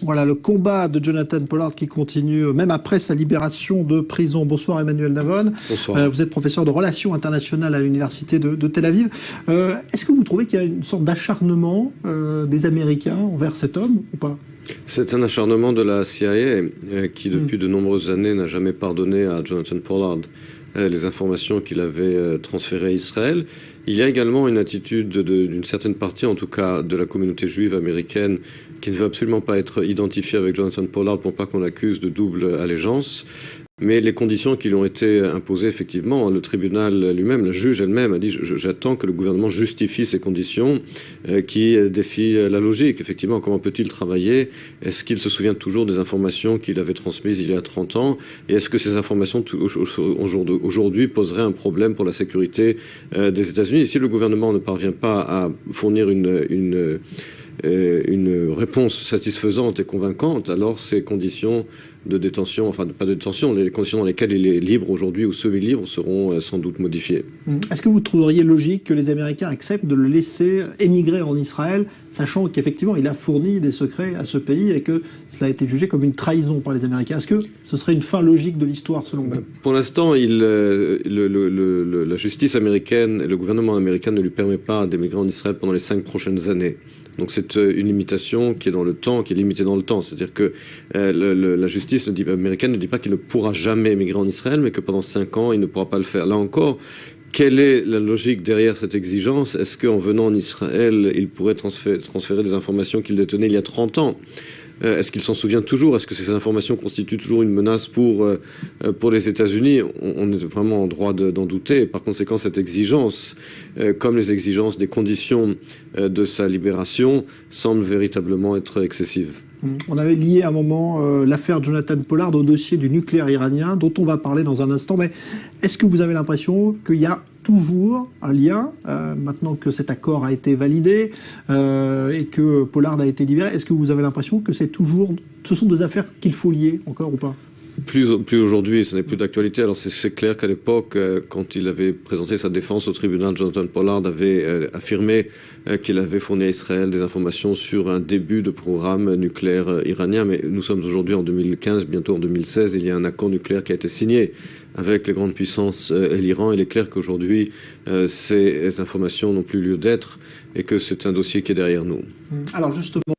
Voilà, le combat de Jonathan Pollard qui continue, même après sa libération de prison. Bonsoir Emmanuel Navon. Bonsoir. Vous êtes professeur de relations internationales à l'université de Tel Aviv. Est-ce que vous trouvez qu'il y a une sorte d'acharnement des Américains envers cet homme ou pas? C'est un acharnement de la CIA qui, depuis de nombreuses années, n'a jamais pardonné à Jonathan Pollard les informations qu'il avait transférées à Israël. Il y a également une attitude d'une certaine partie, en tout cas de la communauté juive américaine, qui ne veut absolument pas être identifiée avec Jonathan Pollard pour pas qu'on l'accuse de double allégeance. Mais les conditions qui lui ont été imposées, effectivement, le tribunal lui-même, la juge elle-même a dit « j'attends que le gouvernement justifie ces conditions qui défient la logique. Effectivement, comment peut-il travailler? Est-ce qu'il se souvient toujours des informations qu'il avait transmises il y a 30 ans? Et est-ce que ces informations aujourd'hui poseraient un problème pour la sécurité des États-Unis? Et si le gouvernement ne parvient pas à fournir une réponse satisfaisante et convaincante, alors ces conditions de détention, enfin pas de détention, les conditions dans lesquelles il est libre aujourd'hui ou semi-libre seront sans doute modifiées. Est-ce que vous trouveriez logique que les Américains acceptent de le laisser émigrer en Israël, sachant qu'effectivement il a fourni des secrets à ce pays et que cela a été jugé comme une trahison par les Américains? Est-ce que ce serait une fin logique de l'histoire selon vous? Pour l'instant, la justice américaine et le gouvernement américain ne lui permet pas d'émigrer en Israël pendant les 5 prochaines années. Donc c'est une limitation qui est dans le temps, qui est limitée dans le temps. C'est-à-dire que la justice américaine ne dit pas qu'il ne pourra jamais émigrer en Israël, mais que pendant 5 ans, il ne pourra pas le faire. Là encore, quelle est la logique derrière cette exigence? Est-ce qu'en venant en Israël, il pourrait transférer des informations qu'il détenait il y a 30 ans? Est-ce qu'il s'en souvient toujours? Est-ce que ces informations constituent toujours une menace pour les États-Unis? On est vraiment en droit d'en douter. Par conséquent, cette exigence, comme les exigences des conditions de sa libération, semble véritablement être excessive. On avait lié à un moment l'affaire Jonathan Pollard au dossier du nucléaire iranien, dont on va parler dans un instant. Mais est-ce que vous avez l'impression qu'il y a toujours un lien, maintenant que cet accord a été validé et que Pollard a été libéré? Est-ce que vous avez l'impression que ce sont des affaires qu'il faut lier encore ou pas? Plus aujourd'hui, ce n'est plus d'actualité. Alors c'est clair qu'à l'époque, quand il avait présenté sa défense au tribunal, Jonathan Pollard avait affirmé qu'il avait fourni à Israël des informations sur un début de programme nucléaire iranien. Mais nous sommes aujourd'hui en 2015, bientôt en 2016. Il y a un accord nucléaire qui a été signé avec les grandes puissances et l'Iran. Il est clair qu'aujourd'hui, ces informations n'ont plus lieu d'être et que c'est un dossier qui est derrière nous. Alors justement,